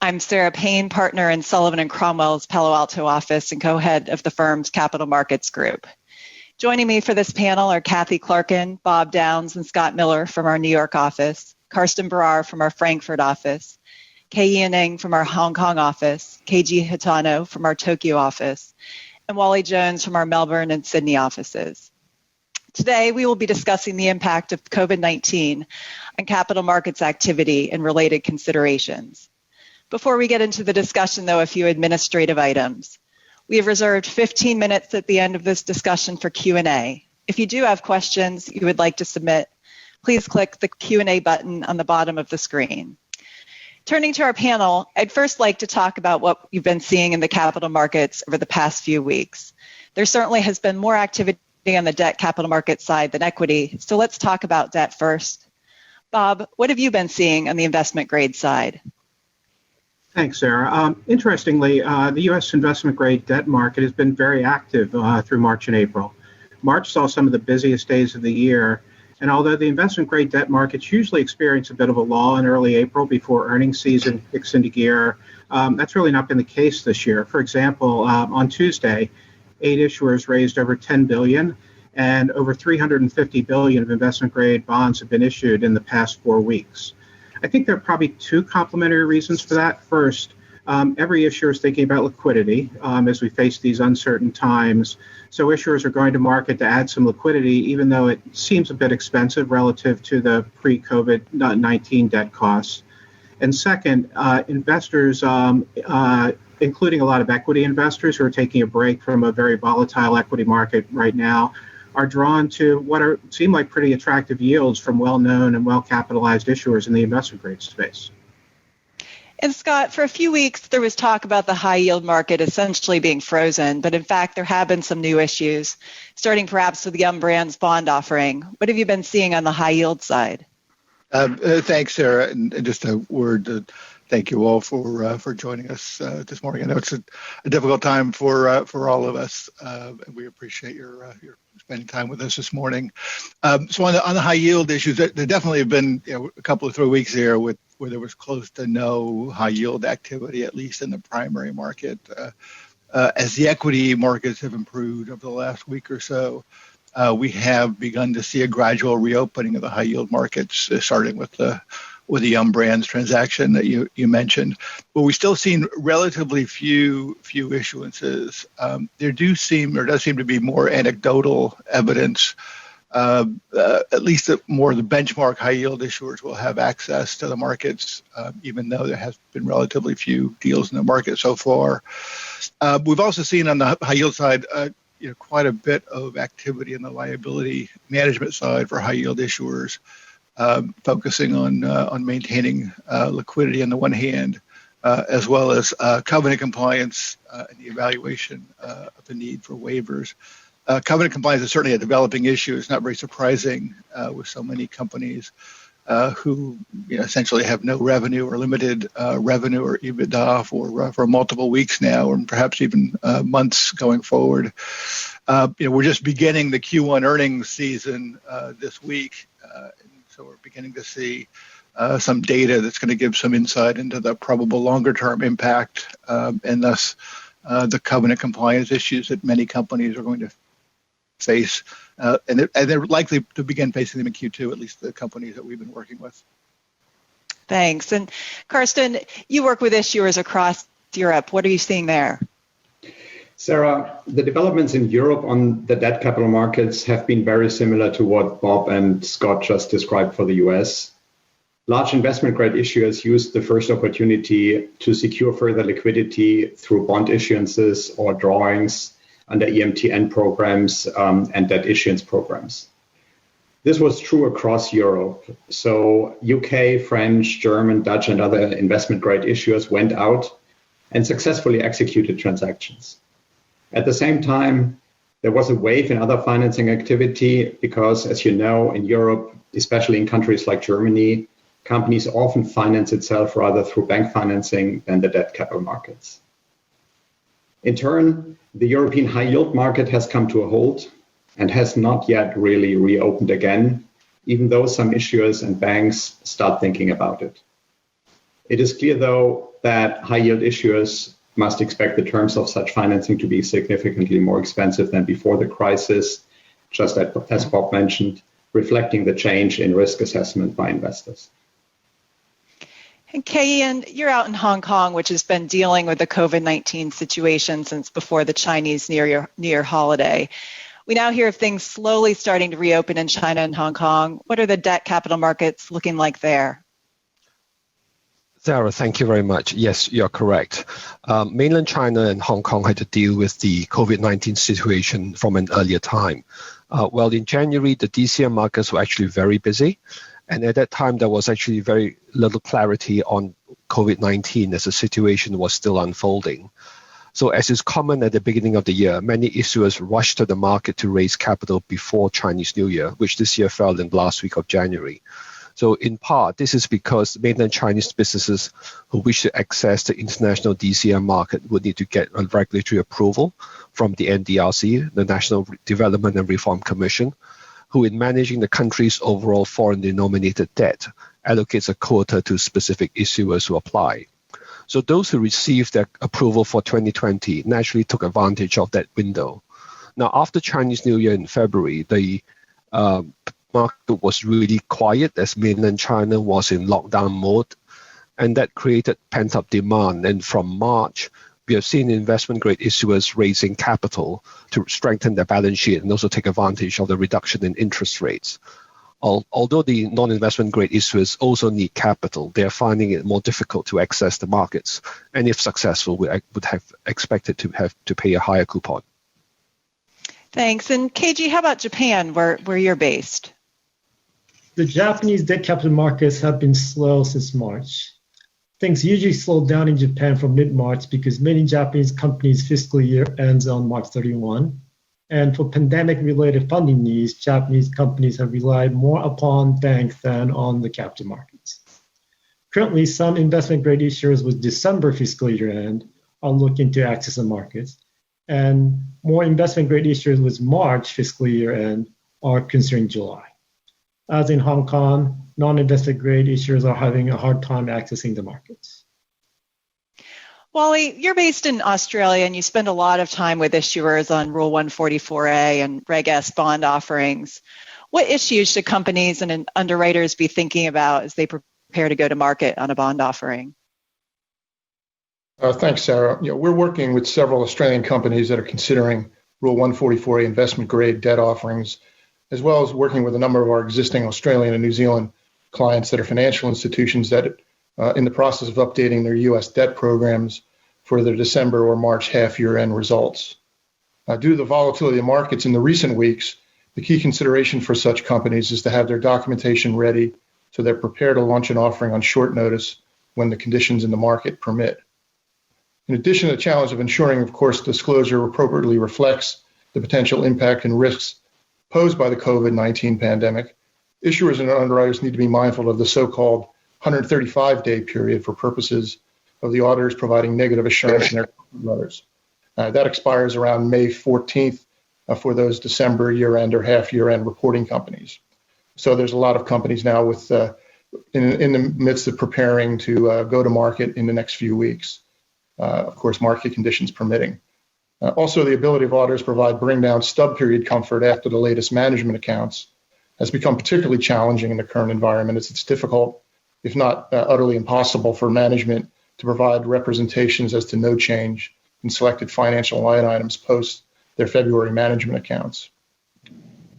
I'm Sarah Payne, partner in Sullivan & Cromwell's Palo Alto office and co-head of the firm's capital markets group. Joining me for this panel are Kathy Clarkin, Bob Downs, and Scott Miller from our New York office, Karsten Barrar from our Frankfurt office, Kei Yianing from our Hong Kong office, Keiji Hitano from our Tokyo office, and Wally Jones from our Melbourne and Sydney offices. Today, we will be discussing the impact of COVID-19 on capital markets activity and related considerations. Before we get into the discussion, though, a few administrative items. We have reserved 15 minutes at the end of this discussion for Q&A. If you do have questions you would like to submit, please click the Q&A button on the bottom of the screen. Turning to our panel, I'd first like to talk about what you've been seeing in the capital markets over the past few weeks. There certainly has been more activity on the debt capital market side than equity, so let's talk about debt first. Bob, what have you been seeing on the investment grade side? Thanks, Sarah. Interestingly, the U.S. investment-grade debt market has been very active through March and April. March saw some of the busiest days of the year, and although the investment-grade debt markets usually experience a bit of a lull in early April before earnings season kicks into gear, that's really not been the case this year. For example, on Tuesday, 8 issuers raised over $10 billion, and over $350 billion of investment-grade bonds have been issued in the past 4 weeks. I think there are probably 2 complementary reasons for that. First, every issuer is thinking about liquidity as we face these uncertain times. So issuers are going to market to add some liquidity, even though it seems a bit expensive relative to the pre-COVID-19 debt costs. And second, investors, including a lot of equity investors who are taking a break from a very volatile equity market right now, are drawn to what seem like pretty attractive yields from well-known and well-capitalized issuers in the investment-grade space. And Scott, for a few weeks, there was talk about the high-yield market essentially being frozen, but in fact, there have been some new issues, starting perhaps with the Brands bond offering. What have you been seeing on the high-yield side? Thanks, Sarah, and just a word to thank you all for joining us this morning. I know it's a difficult time for all of us, and we appreciate your spending time with us this morning. So on the high yield issues, there definitely have been a couple of 3 weeks here where there was close to no high yield activity, at least in the primary market. As the equity markets have improved over the last week or so, we have begun to see a gradual reopening of the high yield markets, starting with the Brands transaction that you mentioned. But we still seen relatively few issuances. There does seem to be more anecdotal evidence, at least that more of the benchmark high yield issuers will have access to the markets, even though there has been relatively few deals in the market so far. We've also seen on the high yield side, quite a bit of activity in the liability management side for high yield issuers. Focusing on maintaining liquidity on the one hand, as well as covenant compliance and the evaluation of the need for waivers. Covenant compliance is certainly a developing issue. It's not very surprising with so many companies who essentially have no revenue or limited revenue or EBITDA for multiple weeks now, and perhaps even months going forward. We're just beginning the Q1 earnings season this week. So we're beginning to see some data that's going to give some insight into the probable longer-term impact and thus the covenant compliance issues that many companies are going to face. And they're likely to begin facing them in Q2, at least the companies that we've been working with. Thanks. And Karsten, you work with issuers across Europe. What are you seeing there? Sarah, the developments in Europe on the debt capital markets have been very similar to what Bob and Scott just described for the US. Large investment grade issuers used the first opportunity to secure further liquidity through bond issuances or drawings under EMTN programs and debt issuance programs. This was true across Europe. So UK, French, German, Dutch, and other investment grade issuers went out and successfully executed transactions. At the same time, there was a wave in other financing activity because, as you know, in Europe, especially in countries like Germany, companies often finance itself rather through bank financing than the debt capital markets. In turn, the European high yield market has come to a halt and has not yet really reopened again, even though some issuers and banks start thinking about it. It is clear, though, that high-yield issuers must expect the terms of such financing to be significantly more expensive than before the crisis, just as Bob mentioned, reflecting the change in risk assessment by investors. And Kay-Ian, you're out in Hong Kong, which has been dealing with the COVID-19 situation since before the Chinese New Year holiday. We now hear of things slowly starting to reopen in China and Hong Kong. What are the debt capital markets looking like there? Sarah, thank you very much. Yes, you're correct. Mainland China and Hong Kong had to deal with the COVID-19 situation from an earlier time. Well, in January, the DCM markets were actually very busy. And at that time, there was actually very little clarity on COVID-19 as the situation was still unfolding. So as is common at the beginning of the year, many issuers rushed to the market to raise capital before Chinese New Year, which this year fell in the last week of January. So in part, this is because mainland Chinese businesses who wish to access the international DCM market would need to get a regulatory approval from the NDRC, the National Development and Reform Commission, who in managing the country's overall foreign denominated debt allocates a quota to specific issuers who apply. So those who received their approval for 2020 naturally took advantage of that window. Now, after Chinese New Year in February, the market was really quiet as mainland China was in lockdown mode, and that created pent-up demand. And from March, we have seen investment grade issuers raising capital to strengthen their balance sheet and also take advantage of the reduction in interest rates. Although the non-investment grade issuers also need capital, they are finding it more difficult to access the markets. And if successful, we would have expected to have to pay a higher coupon. Thanks. And KG, how about Japan, where you're based? The Japanese debt capital markets have been slow since March. Things usually slow down in Japan from mid-March because many Japanese companies' fiscal year ends on March 31. And for pandemic-related funding needs, Japanese companies have relied more upon banks than on the capital markets. Currently, some investment-grade issuers with December fiscal year end are looking to access the markets, and more investment-grade issuers with March fiscal year end are considering July. As in Hong Kong, non-investment-grade issuers are having a hard time accessing the markets. Wally, you're based in Australia and you spend a lot of time with issuers on Rule 144A and Reg S bond offerings. What issues should companies and underwriters be thinking about as they prepare to go to market on a bond offering? Thanks, Sarah. We're working with several Australian companies that are considering Rule 144A investment grade debt offerings, as well as working with a number of our existing Australian and New Zealand clients that are financial institutions that in the process of updating their U.S. debt programs for their December or March half-year-end results. Due to the volatility of markets in the recent weeks, the key consideration for such companies is to have their documentation ready so they're prepared to launch an offering on short notice when the conditions in the market permit. In addition to the challenge of ensuring, of course, disclosure appropriately reflects the potential impact and risks posed by the COVID-19 pandemic, issuers and underwriters need to be mindful of the so-called 135-day period for purposes of the auditors providing negative assurance in their letters. That expires around May 14th for those December year-end or half-year-end reporting companies. So there's a lot of companies now with in the midst of preparing to go to market in the next few weeks, of course, market conditions permitting. Also, the ability of auditors to bring down stub period comfort after the latest management accounts has become particularly challenging in the current environment, as it's difficult, if not utterly impossible, for management to provide representations as to no change in selected financial line items post their February management accounts.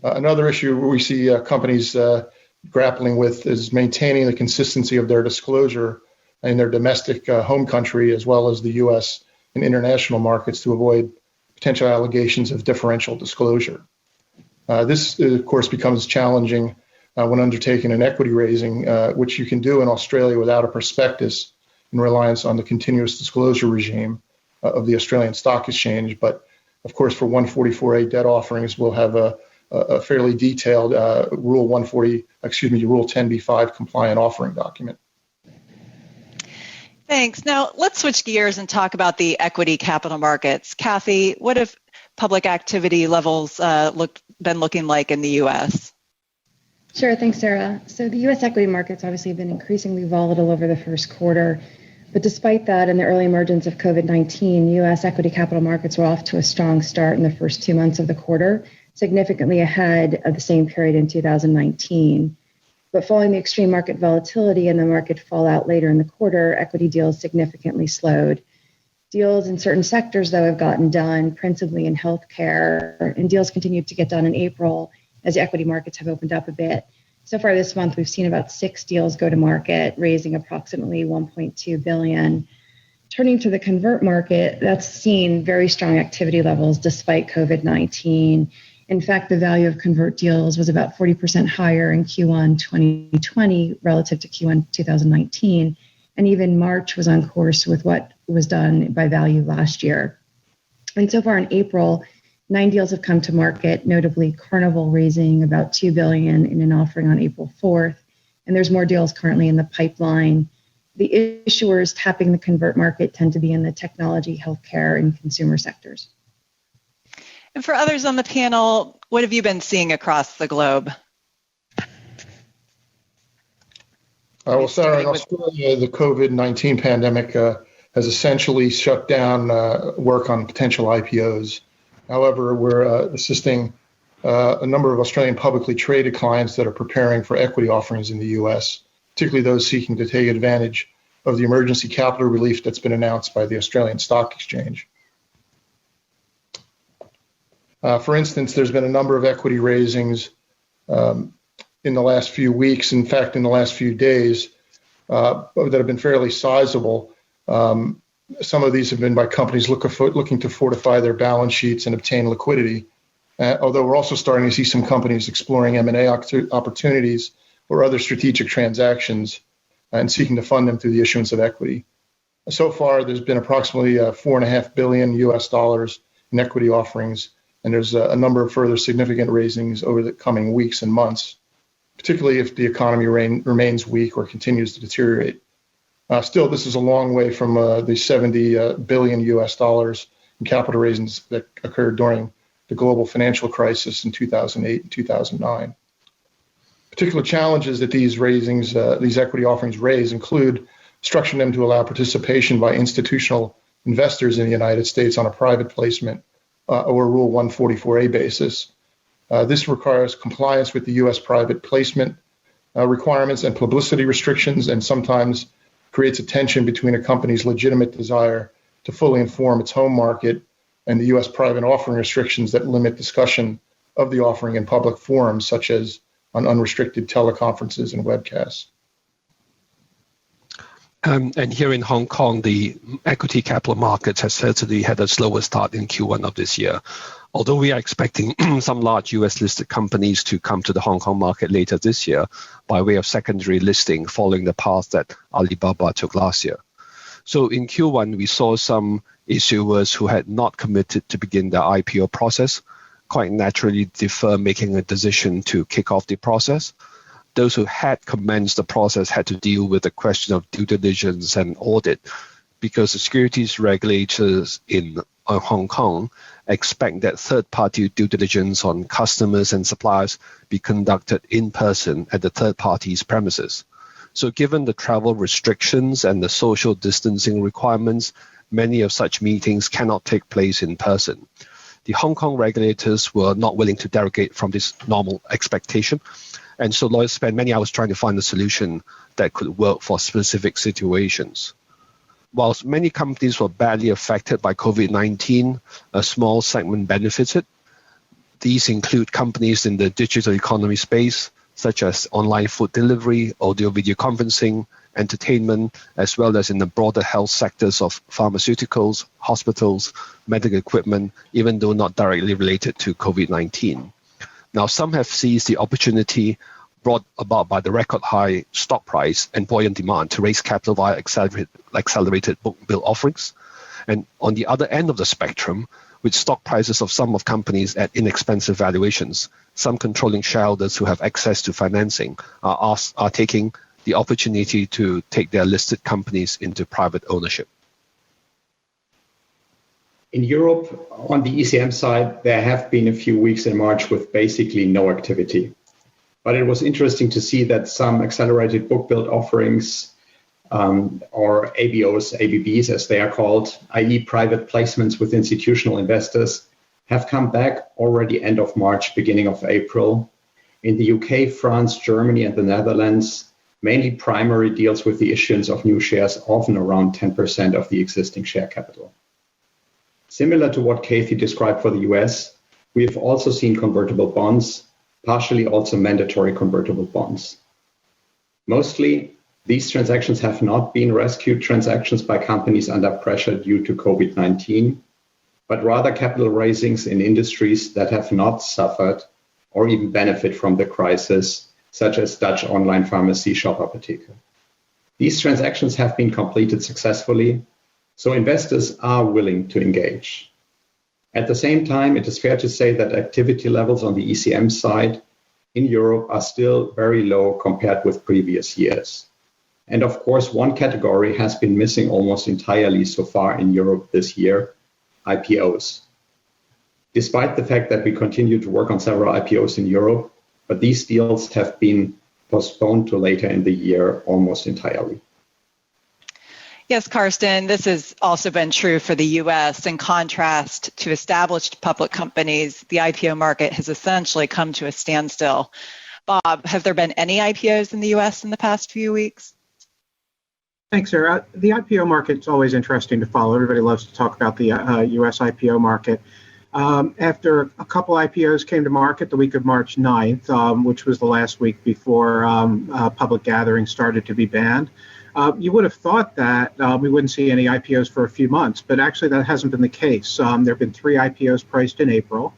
Another issue we see companies grappling with is maintaining the consistency of their disclosure in their domestic home country, as well as the U.S. and international markets, to avoid potential allegations of differential disclosure. This, of course, becomes challenging when undertaking an equity raising, which you can do in Australia without a prospectus in reliance on the continuous disclosure regime of the Australian Stock Exchange. But, of course, for 144A debt offerings, we'll have a fairly detailed Rule 10b-5 compliant offering document. Thanks. Now, let's switch gears and talk about the equity capital markets. Kathy, what have public activity levels been looking like in the U.S.? Sure, thanks, Sarah. So the U.S. equity markets obviously have been increasingly volatile over the first quarter. But despite that and the early emergence of COVID-19, U.S. equity capital markets were off to a strong start in the first 2 months of the quarter, significantly ahead of the same period in 2019. But following the extreme market volatility and the market fallout later in the quarter, equity deals significantly slowed. Deals in certain sectors, though, have gotten done, principally in healthcare, and deals continued to get done in April as the equity markets have opened up a bit. So far this month, we've seen about 6 deals go to market, raising approximately $1.2 billion. Turning to the convert market, that's seen very strong activity levels despite COVID-19. In fact, the value of convert deals was about 40% higher in Q1 2020 relative to Q1 2019. And even March was on course with what was done by value last year. And so far in April, 9 deals have come to market, notably Carnival raising about $2 billion in an offering on April 4th. And there's more deals currently in the pipeline. The issuers tapping the convert market tend to be in the technology, healthcare, and consumer sectors. And for others on the panel, what have you been seeing across the globe? Well, Sarah, in Australia, the COVID-19 pandemic has essentially shut down work on potential IPOs. However, we're assisting a number of Australian publicly traded clients that are preparing for equity offerings in the U.S., particularly those seeking to take advantage of the emergency capital relief that's been announced by the Australian Stock Exchange. For instance, there's been a number of equity raisings in the last few weeks, in fact, in the last few days, that have been fairly sizable. Some of these have been by companies looking to fortify their balance sheets and obtain liquidity, although we're also starting to see some companies exploring M&A opportunities or other strategic transactions and seeking to fund them through the issuance of equity. So far, there's been approximately $4.5 billion in equity offerings, and there's a number of further significant raisings over the coming weeks and months, particularly if the economy remains weak or continues to deteriorate. Still, this is a long way from the $70 billion in capital raisings that occurred during the global financial crisis in 2008 and 2009. Particular challenges that these equity offerings raise include structuring them to allow participation by institutional investors in the United States on a private placement or Rule 144A basis. This requires compliance with the U.S. private placement requirements and publicity restrictions, and sometimes creates a tension between a company's legitimate desire to fully inform its home market and the U.S. private offering restrictions that limit discussion of the offering in public forums, such as on unrestricted teleconferences and webcasts. And here in Hong Kong, the equity capital markets has certainly had a slower start in Q1 of this year. Although we are expecting some large U.S. listed companies to come to the Hong Kong market later this year by way of secondary listing following the path that Alibaba took last year. So in Q1, we saw some issuers who had not committed to begin the IPO process quite naturally defer making a decision to kick off the process. Those who had commenced the process had to deal with the question of due diligence and audit because the securities regulators in Hong Kong expect that third-party due diligence on customers and suppliers be conducted in person at the third party's premises. So given the travel restrictions and the social distancing requirements, many of such meetings cannot take place in person. The Hong Kong regulators were not willing to derogate from this normal expectation, and so lawyers spent many hours trying to find a solution that could work for specific situations. Whilst many companies were badly affected by COVID-19, a small segment benefited. These include companies in the digital economy space, such as online food delivery, audio-video conferencing, entertainment, as well as in the broader health sectors of pharmaceuticals, hospitals, medical equipment, even though not directly related to COVID-19. Now, some have seized the opportunity brought about by the record high stock price and buoyant demand to raise capital via accelerated book build offerings. And on the other end of the spectrum, with stock prices of some of companies at inexpensive valuations, some controlling shareholders who have access to financing are taking the opportunity to take their listed companies into private ownership. In Europe, on the ECM side, there have been a few weeks in March with basically no activity. But it was interesting to see that some accelerated book build offerings, or ABOs, ABBs as they are called, i.e. private placements with institutional investors, have come back already end of March, beginning of April. In the UK, France, Germany, and the Netherlands, mainly primary deals with the issuance of new shares, often around 10% of the existing share capital. Similar to what Kathy described for the US, we have also seen convertible bonds, partially also mandatory convertible bonds. Mostly, these transactions have not been rescued transactions by companies under pressure due to COVID-19, but rather capital raisings in industries that have not suffered or even benefit from the crisis, such as Dutch online pharmacy Shop Apotheke. These transactions have been completed successfully, so investors are willing to engage. At the same time, it is fair to say that activity levels on the ECM side in Europe are still very low compared with previous years. And of course, one category has been missing almost entirely so far in Europe this year, IPOs. Despite the fact that we continue to work on several IPOs in Europe, but these deals have been postponed to later in the year almost entirely. Yes, Karsten, this has also been true for the U.S. In contrast to established public companies, the IPO market has essentially come to a standstill. Bob, have there been any IPOs in the U.S. in the past few weeks? Thanks, Sarah. The IPO market's always interesting to follow. Everybody loves to talk about the U.S. IPO market. After a couple IPOs came to market the week of March 9th, which was the last week before public gatherings started to be banned, you would have thought that we wouldn't see any IPOs for a few months, but actually that hasn't been the case. There have been 3 IPOs priced in April,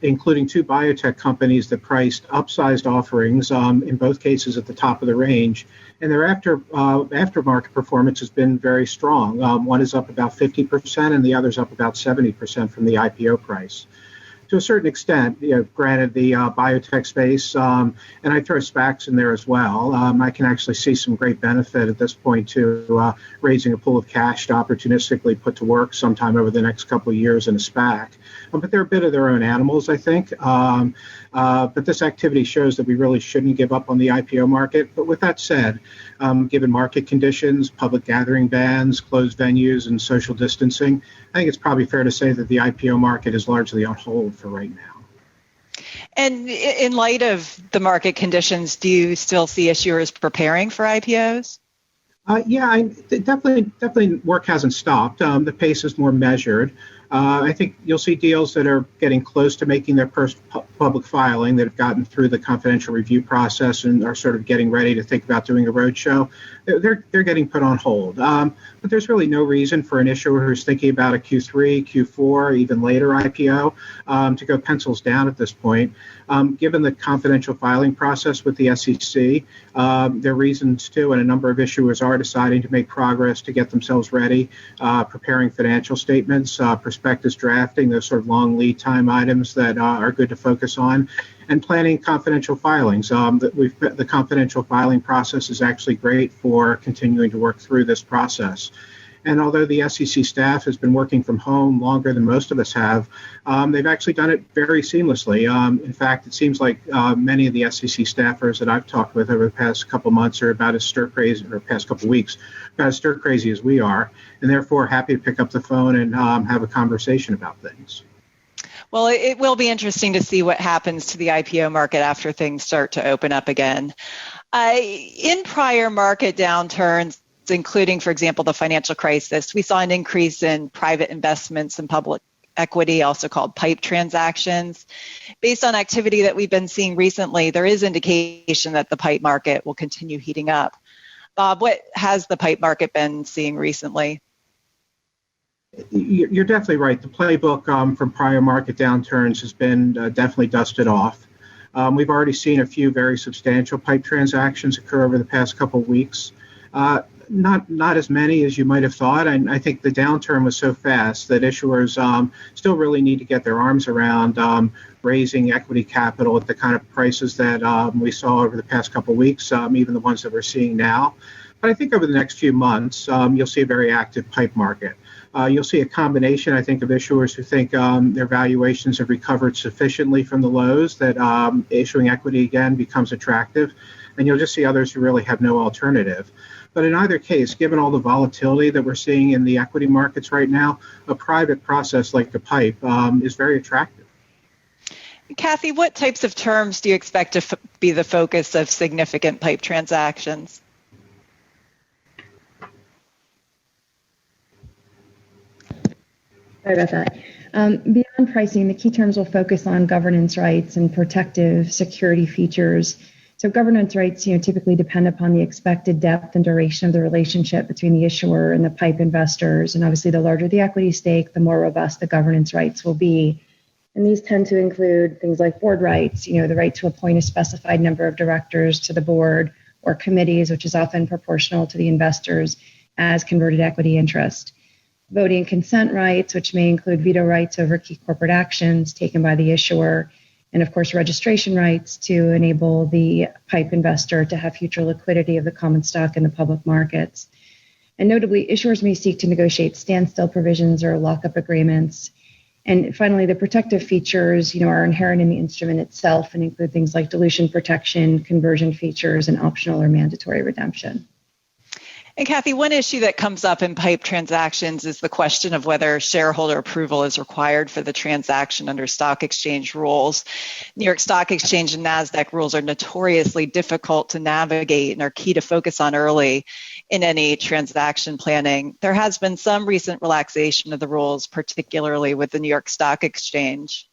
including 2 biotech companies that priced upsized offerings, in both cases at the top of the range. And their aftermarket performance has been very strong. One is up about 50% and the other's up about 70% from the IPO price. To a certain extent, granted the biotech space, and I throw SPACs in there as well, I can actually see some great benefit at this point to raising a pool of cash to opportunistically put to work sometime over the next couple of years in a SPAC. But they're a bit of their own animals, I think. But this activity shows that we really shouldn't give up on the IPO market. But with that said, given market conditions, public gathering bans, closed venues, and social distancing, I think it's probably fair to say that the IPO market is largely on hold for right now. And in light of the market conditions, do you still see issuers preparing for IPOs? Definitely work hasn't stopped. The pace is more measured. I think you'll see deals that are getting close to making their first public filing, that have gotten through the confidential review process and are sort of getting ready to think about doing a roadshow. They're getting put on hold. But there's really no reason for an issuer who's thinking about a Q3, Q4, even later IPO to go pencils down at this point. Given the confidential filing process with the SEC, there are reasons to, and a number of issuers are deciding to make progress to get themselves ready, preparing financial statements, prospectus drafting, those sort of long lead time items that are good to focus on, and planning confidential filings. The confidential filing process is actually great for continuing to work through this process. And although the SEC staff has been working from home longer than most of us have, they've actually done it very seamlessly. In fact, it seems like many of the SEC staffers that I've talked with over the past couple months are about as stir-crazy, or past couple weeks, about as stir-crazy as we are, and therefore happy to pick up the phone and have a conversation about things. Well, it will be interesting to see what happens to the IPO market after things start to open up again. In prior market downturns, including, for example, the financial crisis, we saw an increase in private investments in public equity, also called PIPE transactions. Based on activity that we've been seeing recently, there is indication that the PIPE market will continue heating up. Bob, what has the PIPE market been seeing recently? You're definitely right. The playbook from prior market downturns has been definitely dusted off. We've already seen a few very substantial PIPE transactions occur over the past couple of weeks. Not as many as you might have thought. And I think the downturn was so fast that issuers still really need to get their arms around raising equity capital at the kind of prices that we saw over the past couple of weeks, even the ones that we're seeing now. But I think over the next few months, you'll see a very active pipe market. You'll see a combination, I think, of issuers who think their valuations have recovered sufficiently from the lows that issuing equity again becomes attractive. And you'll just see others who really have no alternative. But in either case, given all the volatility that we're seeing in the equity markets right now, a private process like the pipe is very attractive. Kathy, what types of terms do you expect to be the focus of significant pipe transactions? Sorry about that. Beyond pricing, the key terms will focus on governance rights and protective security features. So governance rights, typically depend upon the expected depth and duration of the relationship between the issuer and the pipe investors. And obviously, the larger the equity stake, the more robust the governance rights will be. And these tend to include things like board rights, the right to appoint a specified number of directors to the board or committees, which is often proportional to the investors as converted equity interest. Voting consent rights, which may include veto rights over key corporate actions taken by the issuer, and of course, registration rights to enable the pipe investor to have future liquidity of the common stock in the public markets. And notably, issuers may seek to negotiate standstill provisions or lockup agreements. And finally, the protective features, are inherent in the instrument itself and include things like dilution protection, conversion features, and optional or mandatory redemption. And Kathy, one issue that comes up in pipe transactions is the question of whether shareholder approval is required for the transaction under stock exchange rules. New York Stock Exchange and NASDAQ rules are notoriously difficult to navigate and are key to focus on early in any transaction planning. There has been some recent relaxation of the rules, particularly with the New York Stock Exchange.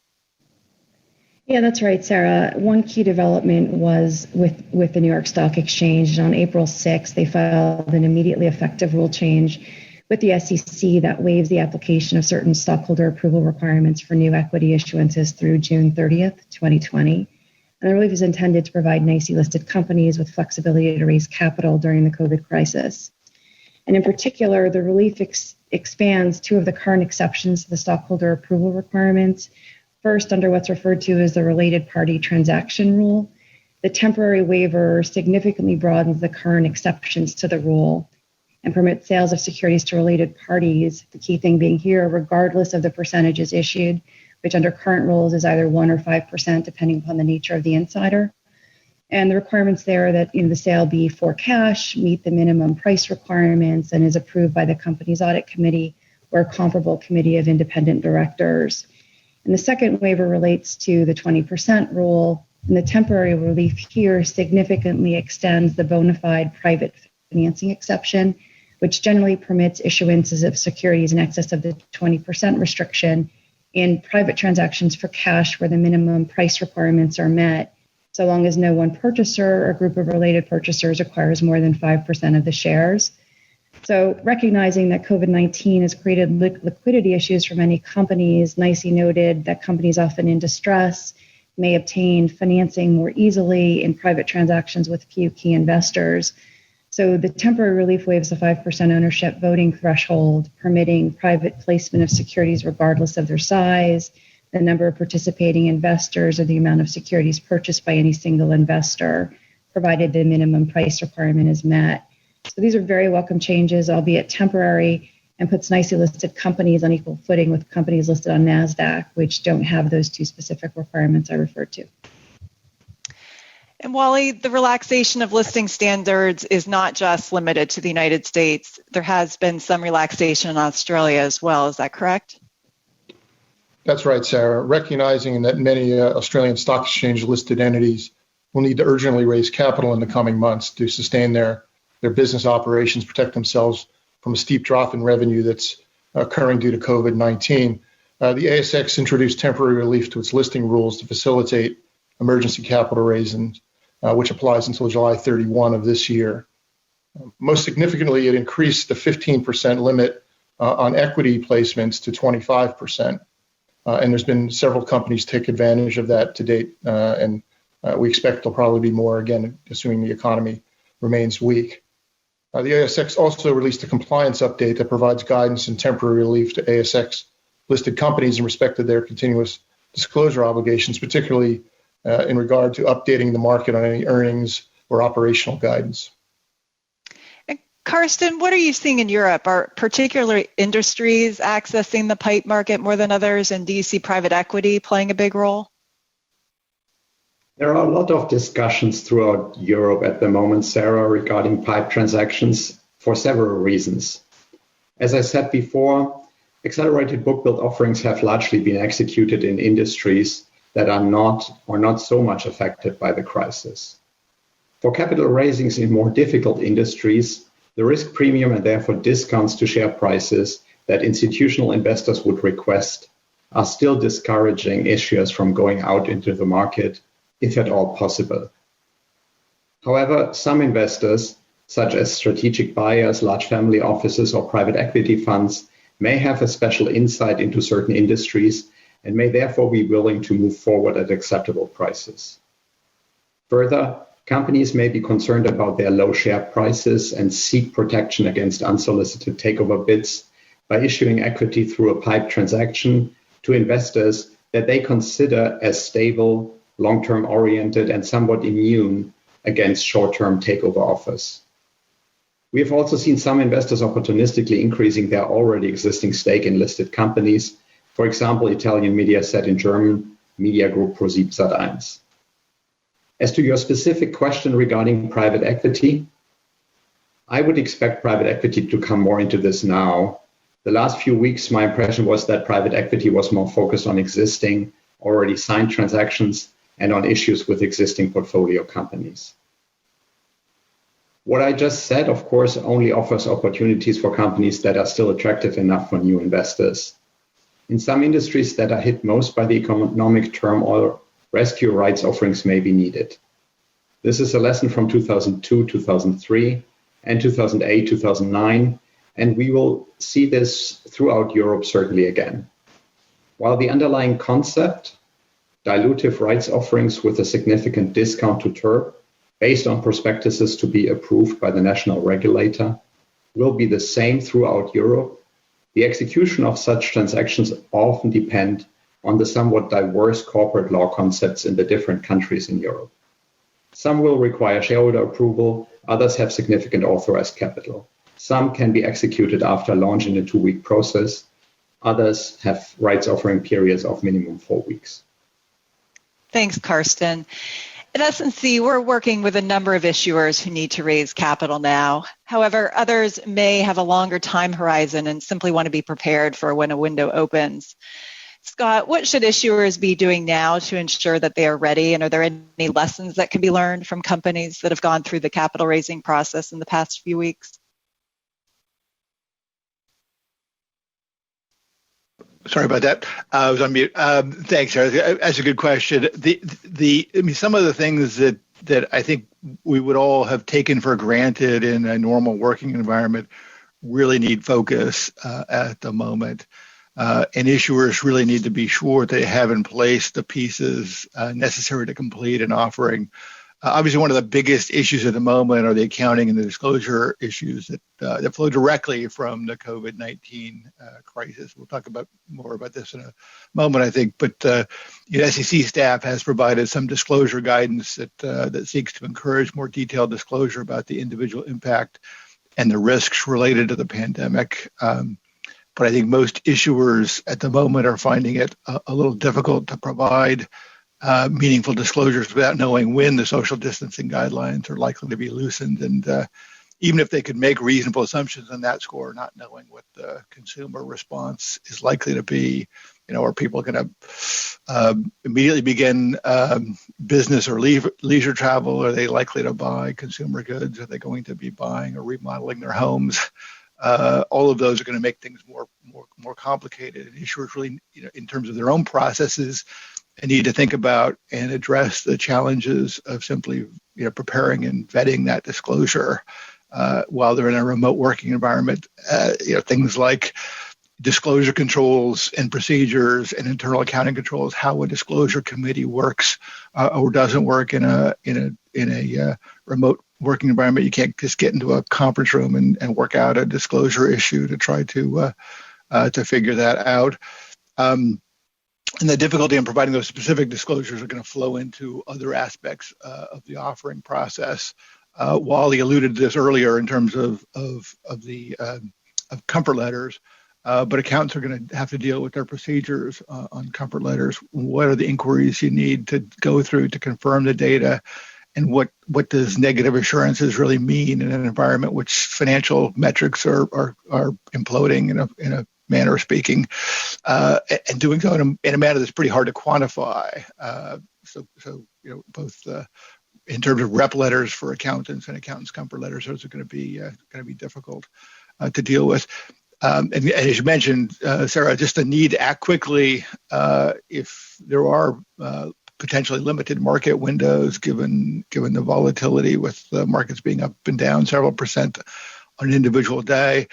Yeah, that's right, Sarah. One key development was with the New York Stock Exchange. On April 6th, they filed an immediately effective rule change with the SEC that waives the application of certain stockholder approval requirements for new equity issuances through June 30th, 2020. And the relief is intended to provide NYSE-listed companies with flexibility to raise capital during the COVID crisis. And in particular, the relief expands two of the current exceptions to the stockholder approval requirements. First, under what's referred to as the related party transaction rule, the temporary waiver significantly broadens the current exceptions to the rule and permits sales of securities to related parties, the key thing being here, regardless of the percentages issued, which under current rules is either 1 or 5%, depending upon the nature of the insider. And the requirements there are that the sale be for cash, meet the minimum price requirements, and is approved by the company's audit committee or a comparable committee of independent directors. And the second waiver relates to the 20% rule, and the temporary relief here significantly extends the bona fide private financing exception, which generally permits issuances of securities in excess of the 20% restriction in private transactions for cash where the minimum price requirements are met, so long as no one purchaser or group of related purchasers acquires more than 5% of the shares. So recognizing that COVID-19 has created liquidity issues for many companies, NYSE noted that companies often in distress may obtain financing more easily in private transactions with few key investors. So the temporary relief waives the 5% ownership voting threshold, permitting private placement of securities regardless of their size, the number of participating investors, or the amount of securities purchased by any single investor, provided the minimum price requirement is met. So these are very welcome changes, albeit temporary, and puts NYSE-listed companies on equal footing with companies listed on NASDAQ, which don't have those two specific requirements I referred to. And Wally, the relaxation of listing standards is not just limited to the United States. There has been some relaxation in Australia as well. Is that correct? That's right, Sarah. Recognizing that many Australian stock exchange listed entities will need to urgently raise capital in the coming months to sustain their business operations, protect themselves from a steep drop in revenue that's occurring due to COVID-19. The ASX introduced temporary relief to its listing rules to facilitate emergency capital raising, which applies until July 31 of this year. Most significantly, it increased the 15% limit on equity placements to 25%. And there's been several companies take advantage of that to date, and we expect there'll probably be more, again, assuming the economy remains weak. The ASX also released a compliance update that provides guidance and temporary relief to ASX-listed companies in respect of their continuous disclosure obligations, particularly in regard to updating the market on any earnings or operational guidance. And Karsten, what are you seeing in Europe? Are particular industries accessing the PIPE market more than others? And do you see private equity playing a big role? There are a lot of discussions throughout Europe at the moment, Sarah, regarding PIPE transactions for several reasons. As I said before, accelerated book build offerings have largely been executed in industries that are not or not so much affected by the crisis. For capital raisings in more difficult industries, the risk premium and therefore discounts to share prices that institutional investors would request are still discouraging issuers from going out into the market, if at all possible. However, some investors, such as strategic buyers, large family offices, or private equity funds, may have a special insight into certain industries and may therefore be willing to move forward at acceptable prices. Further, companies may be concerned about their low share prices and seek protection against unsolicited takeover bids by issuing equity through a PIPE transaction to investors that they consider as stable, long-term oriented, and somewhat immune against short-term takeover offers. We have also seen some investors opportunistically increasing their already existing stake in listed companies, for example, Italian Mediaset and German media group ProSieben. As to your specific question regarding private equity, I would expect private equity to come more into this now. The last few weeks, my impression was that private equity was more focused on existing, already signed transactions and on issues with existing portfolio companies. What I just said, of course, only offers opportunities for companies that are still attractive enough for new investors. In some industries that are hit most by the economic turmoil, rescue rights offerings may be needed. This is a lesson from 2002, 2003, and 2008, 2009, and we will see this throughout Europe certainly again. While the underlying concept, dilutive rights offerings with a significant discount to TERP, based on prospectuses to be approved by the national regulator, will be the same throughout Europe, the execution of such transactions often depend on the somewhat diverse corporate law concepts in the different countries in Europe. Some will require shareholder approval, others have significant authorized capital. Some can be executed after launch in a 2-week process. Others have rights offering periods of minimum 4 weeks. Thanks, Karsten. At S&C, we're working with a number of issuers who need to raise capital now. However, others may have a longer time horizon and simply want to be prepared for when a window opens. Scott, what should issuers be doing now to ensure that they are ready? And are there any lessons that can be learned from companies that have gone through the capital raising process in the past few weeks? Sorry about that. I was on mute. Thanks, Sarah. That's a good question. Some of the things that I think we would all have taken for granted in a normal working environment really need focus at the moment. And issuers really need to be sure they have in place the pieces necessary to complete an offering. Obviously, one of the biggest issues at the moment are the accounting and the disclosure issues that flow directly from the COVID-19 crisis. We'll talk more about this in a moment, I think. But SEC staff has provided some disclosure guidance that seeks to encourage more detailed disclosure about the individual impact and the risks related to the pandemic. But I think most issuers at the moment are finding it a little difficult to provide meaningful disclosures without knowing when the social distancing guidelines are likely to be loosened. And even if they could make reasonable assumptions on that score, not knowing what the consumer response is likely to be, are people going to immediately begin business or leisure travel? Are they likely to buy consumer goods? Are they going to be buying or remodeling their homes? All of those are going to make things more complicated. And issuers really, in terms of their own processes, need to think about and address the challenges of simply, preparing and vetting that disclosure while they're in a remote working environment. Things like disclosure controls and procedures and internal accounting controls, how a disclosure committee works or doesn't work in a remote working environment. You can't just get into a conference room and work out a disclosure issue to try to figure that out. And the difficulty in providing those specific disclosures are going to flow into other aspects of the offering process. Wally alluded to this earlier in terms of the of comfort letters. But accountants are going to have to deal with their procedures on comfort letters. What are the inquiries you need to go through to confirm the data? And what does negative assurances really mean in an environment which financial metrics are imploding in a manner of speaking, and doing so in a manner that's pretty hard to quantify. So both in terms of rep letters for accountants and accountants' comfort letters, those are going to be difficult to deal with. And as you mentioned, Sarah, just the need to act quickly if there are potentially limited market windows, given the volatility with the markets being up and down several percent on an individual day.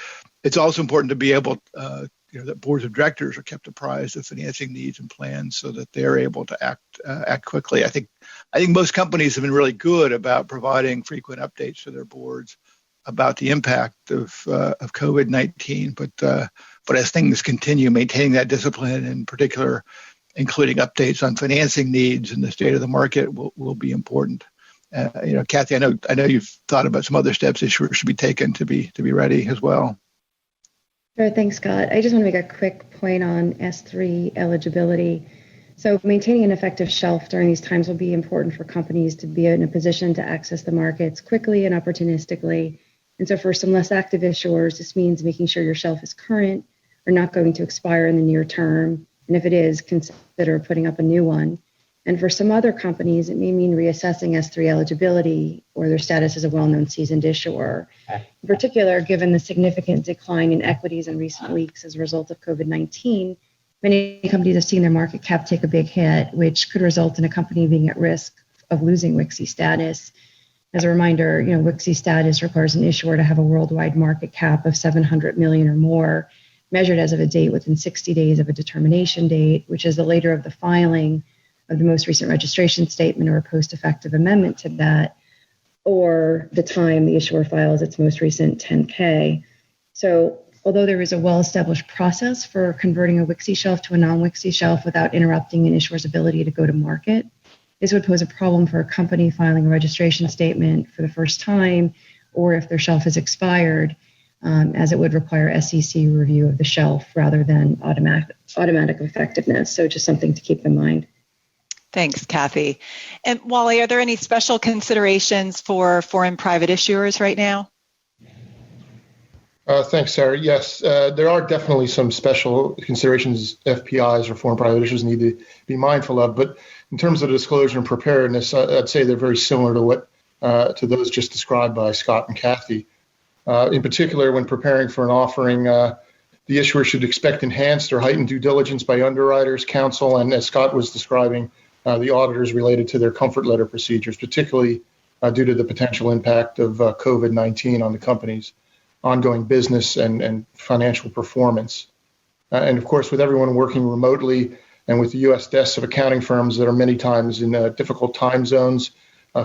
It's also important to be able, that boards of directors are kept apprised of financing needs and plans so that they're able to act quickly. I think most companies have been really good about providing frequent updates to their boards about the impact of COVID-19, but as things continue, maintaining that discipline, in particular, including updates on financing needs and the state of the market, will be important. Kathy, I know you've thought about some other steps issuers should be taken to be ready as well. Sure, thanks, Scott. I just want to make a quick point on S3 eligibility. So maintaining an effective shelf during these times will be important for companies to be in a position to access the markets quickly and opportunistically. And so for some less active issuers, this means making sure your shelf is current or not going to expire in the near term. And if it is, consider putting up a new one. And for some other companies, it may mean reassessing S3 eligibility or their status as a well-known seasoned issuer. In particular, given the significant decline in equities in recent weeks as a result of COVID-19, many companies have seen their market cap take a big hit, which could result in a company being at risk of losing WKSI status. As a reminder, WKSI status requires an issuer to have a worldwide market cap of 700 million or more, measured as of a date within 60 days of a determination date, which is the later of the filing of the most recent registration statement or a post-effective amendment to that, or the time the issuer files its most recent 10K. So although there is a well-established process for converting a WKSI shelf to a non-WKSI shelf without interrupting an issuer's ability to go to market, this would pose a problem for a company filing a registration statement for the first time, or if their shelf is expired, as it would require SEC review of the shelf rather than automatic effectiveness. So just something to keep in mind. Thanks, Kathy. And Wally, are there any special considerations for foreign private issuers right now? Thanks, Sarah. Yes, there are definitely some special considerations FPIs or foreign private issuers need to be mindful of. But in terms of disclosure and preparedness, I'd say they're very similar to those just described by Scott and Kathy. In particular, when preparing for an offering, the issuer should expect enhanced or heightened due diligence by underwriters, counsel, and as Scott was describing, the auditors related to their comfort letter procedures, particularly due to the potential impact of COVID-19 on the company's ongoing business and financial performance. And of course, with everyone working remotely and with the U.S. desks of accounting firms that are many times in difficult time zones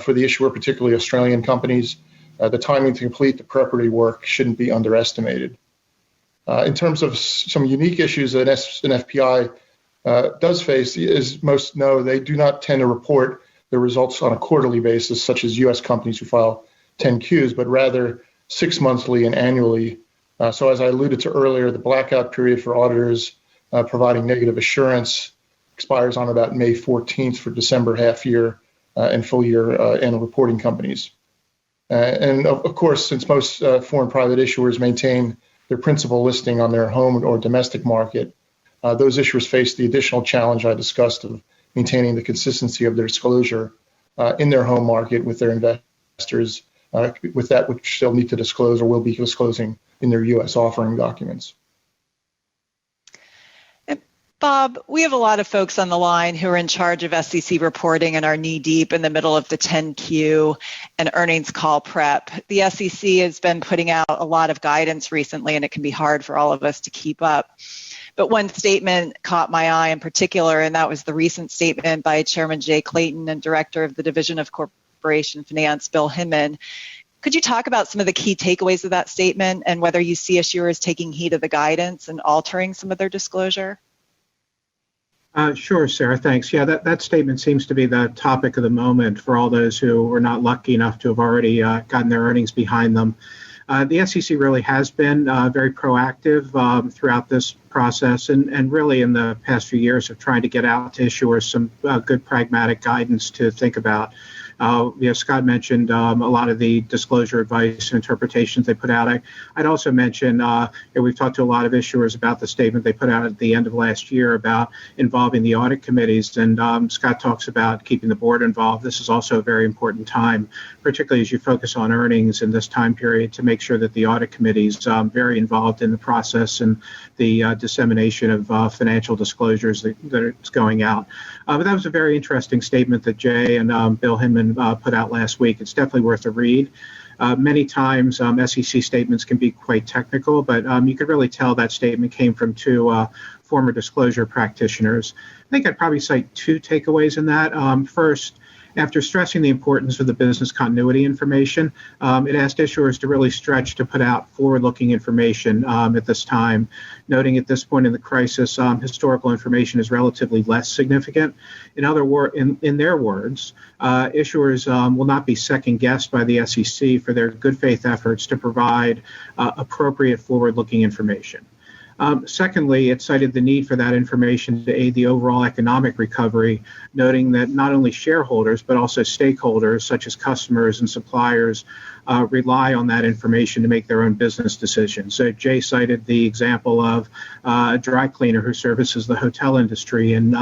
for the issuer, particularly Australian companies, the timing to complete the preparatory work shouldn't be underestimated. In terms of some unique issues that an FPI does face, as most know, they do not tend to report their results on a quarterly basis, such as U.S. companies who file 10Qs, but rather 6 monthly and annually. So as I alluded to earlier, the blackout period for auditors providing negative assurance expires on about May 14th for December half year and full year annual reporting companies. And of course, since most foreign private issuers maintain their principal listing on their home or domestic market, those issuers face the additional challenge I discussed of maintaining the consistency of their disclosure in their home market with their investors, with that which they'll need to disclose or will be disclosing in their U.S. offering documents. Bob, we have a lot of folks on the line who are in charge of SEC reporting and are knee-deep in the middle of the 10Q and earnings call prep. The SEC has been putting out a lot of guidance recently, and it can be hard for all of us to keep up. But one statement caught my eye in particular, and that was the recent statement by Chairman Jay Clayton and Director of the Division of Corporation Finance, Bill Hinman. Could you talk about some of the key takeaways of that statement and whether you see issuers taking heed of the guidance and altering some of their disclosure? Sure, Sarah, thanks. Yeah, that statement seems to be the topic of the moment for all those who were not lucky enough to have already gotten their earnings behind them. The SEC really has been very proactive throughout this process and really in the past few years of trying to get out to issuers some good pragmatic guidance to think about. Scott mentioned a lot of the disclosure advice and interpretations they put out. I'd also mention we've talked to a lot of issuers about the statement they put out at the end of last year about involving the audit committees. And Scott talks about keeping the board involved. This is also a very important time, particularly as you focus on earnings in this time period, to make sure that the audit committee is very involved in the process and the dissemination of financial disclosures that is going out. But that was a very interesting statement that Jay and Bill Hinman put out last week. It's definitely worth a read. Many times SEC statements can be quite technical, but you could really tell that statement came from two former disclosure practitioners. I think I'd probably cite two takeaways in that. First, after stressing the importance of the business continuity information, it asked issuers to really stretch to put out forward-looking information at this time, noting at this point in the crisis, historical information is relatively less significant. In their words, issuers will not be second-guessed by the SEC for their good faith efforts to provide appropriate forward-looking information. Secondly, it cited the need for that information to aid the overall economic recovery, noting that not only shareholders, but also stakeholders such as customers and suppliers rely on that information to make their own business decisions. So Jay cited the example of a dry cleaner who services the hotel industry and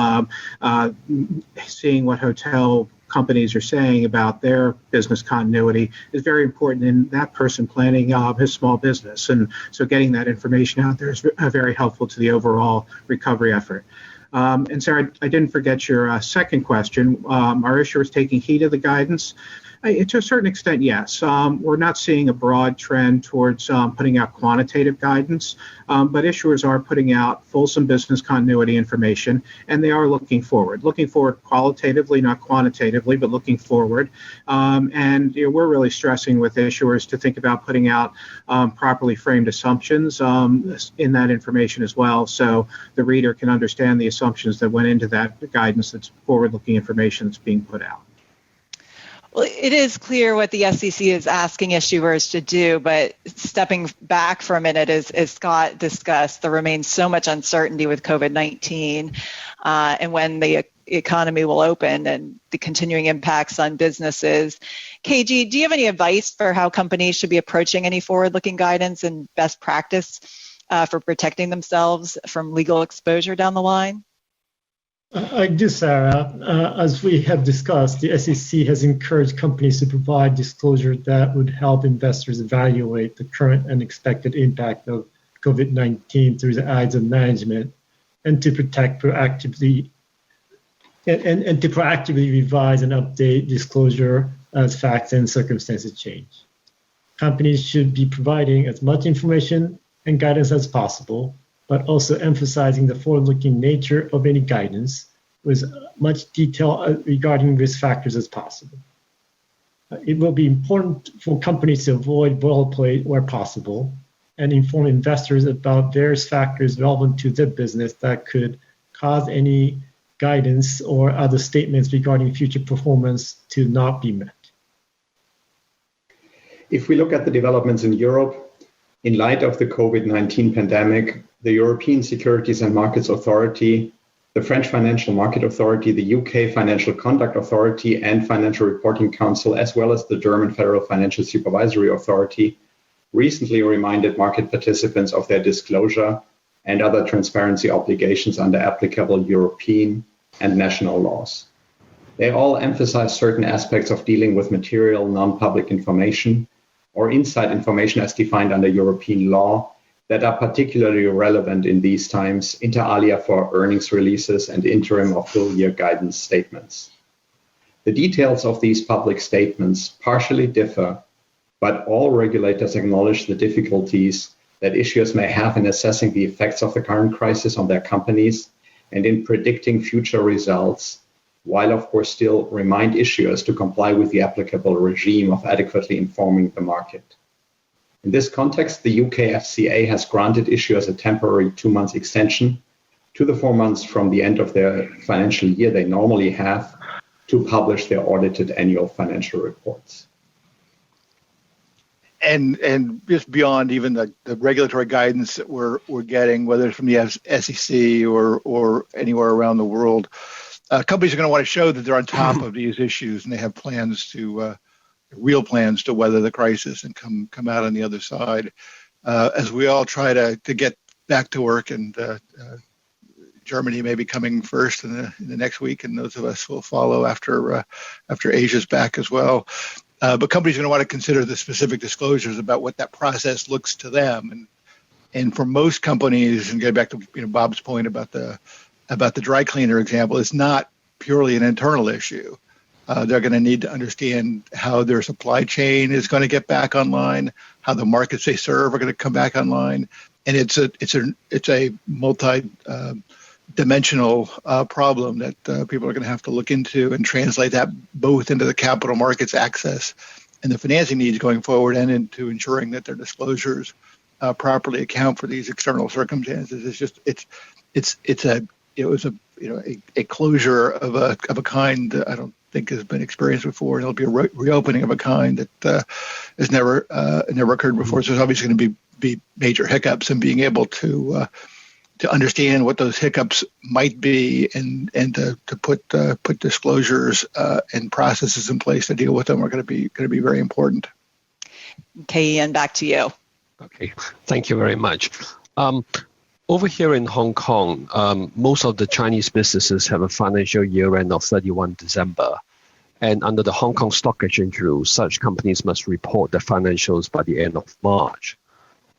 seeing what hotel companies are saying about their business continuity is very important in that person planning his small business. And so getting that information out there is very helpful to the overall recovery effort. And Sarah, I didn't forget your second question. Are issuers taking heed of the guidance? To a certain extent, yes. We're not seeing a broad trend towards putting out quantitative guidance, but issuers are putting out fulsome business continuity information, and they are looking forward qualitatively, not quantitatively, but looking forward. And we're really stressing with issuers to think about putting out properly framed assumptions in that information as well, so the reader can understand the assumptions that went into that guidance that's forward-looking information that's being put out. Well, it is clear what the SEC is asking issuers to do, but stepping back for a minute, as Scott discussed, there remains so much uncertainty with COVID-19 and when the economy will open and the continuing impacts on businesses. KG, do you have any advice for how companies should be approaching any forward-looking guidance and best practice for protecting themselves from legal exposure down the line? I do, Sarah. As we have discussed, the SEC has encouraged companies to provide disclosure that would help investors evaluate the current and expected impact of COVID-19 through the eyes of management, and to protect proactively and to proactively revise and update disclosure as facts and circumstances change. Companies should be providing as much information and guidance as possible, but also emphasizing the forward-looking nature of any guidance with much detail regarding risk factors as possible. It will be important for companies to avoid boilerplate where possible and inform investors about various factors relevant to their business that could cause any guidance or other statements regarding future performance to not be met. If we look at the developments in Europe, in light of the COVID-19 pandemic, the European Securities and Markets Authority, the French Financial Market Authority, the UK Financial Conduct Authority and Financial Reporting Council, as well as the German Federal Financial Supervisory Authority, recently reminded market participants of their disclosure and other transparency obligations under applicable European and national laws. They all emphasize certain aspects of dealing with material non-public information or inside information as defined under European law that are particularly relevant in these times, inter alia for earnings releases and interim or full year guidance statements. The details of these public statements partially differ, but all regulators acknowledge the difficulties that issuers may have in assessing the effects of the current crisis on their companies and in predicting future results, while of course still remind issuers to comply with the applicable regime of adequately informing the market. In this context, the UK FCA has granted issuers a temporary 2-month extension to the 4 months from the end of their financial year they normally have to publish their audited annual financial reports. And just beyond even the regulatory guidance that we're getting, whether it's from the SEC or anywhere around the world, companies are going to want to show that they're on top of these issues and they have plans to real plans to weather the crisis and come out on the other side. As we all try to get back to work, and Germany may be coming first in the next week, and those of us will follow after Asia's back as well. But companies are going to want to consider the specific disclosures about what that process looks to them. And for most companies, and get back to Bob's point about the dry cleaner example, it's not purely an internal issue. They're going to need to understand how their supply chain is going to get back online, how the markets they serve are going to come back online, and it's a multi-dimensional problem that people are going to have to look into and translate that both into the capital markets access and the financing needs going forward, and into ensuring that their disclosures properly account for these external circumstances. It's a closure of a kind that I don't think has been experienced before, and it'll be a reopening of a kind that has never occurred before. So there's obviously going to be major hiccups, and being able to understand what those hiccups might be and to put disclosures and processes in place to deal with them are going to be very important. Okay, Ian, back to you. Okay, thank you very much. Over here in Hong Kong, most of the Chinese businesses have a financial year end of 31 December. And under the Hong Kong Stock Exchange rules, such companies must report their financials by the end of March.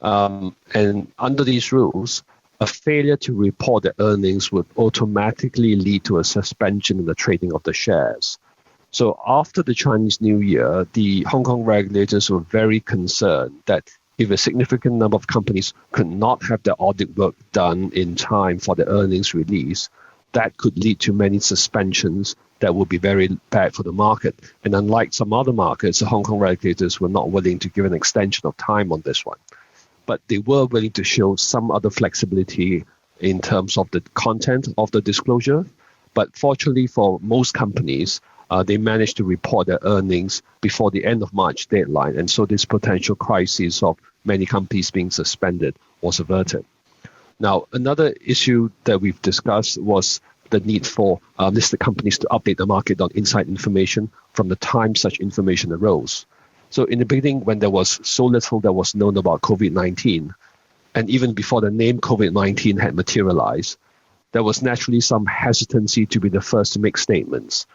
And under these rules, a failure to report the earnings would automatically lead to a suspension in the trading of the shares. So after the Chinese New Year, the Hong Kong regulators were very concerned that if a significant number of companies could not have their audit work done in time for the earnings release, that could lead to many suspensions that would be very bad for the market. And unlike some other markets, the Hong Kong regulators were not willing to give an extension of time on this one. But they were willing to show some other flexibility in terms of the content of the disclosure. But fortunately for most companies, they managed to report their earnings before the end of March deadline. And so this potential crisis of many companies being suspended was averted. Now, another issue that we've discussed was the need for listed companies to update the market on inside information from the time such information arose. So in the beginning, when there was so little that was known about COVID-19, and even before the name COVID-19 had materialized, there was naturally some hesitancy to be the first to make statements.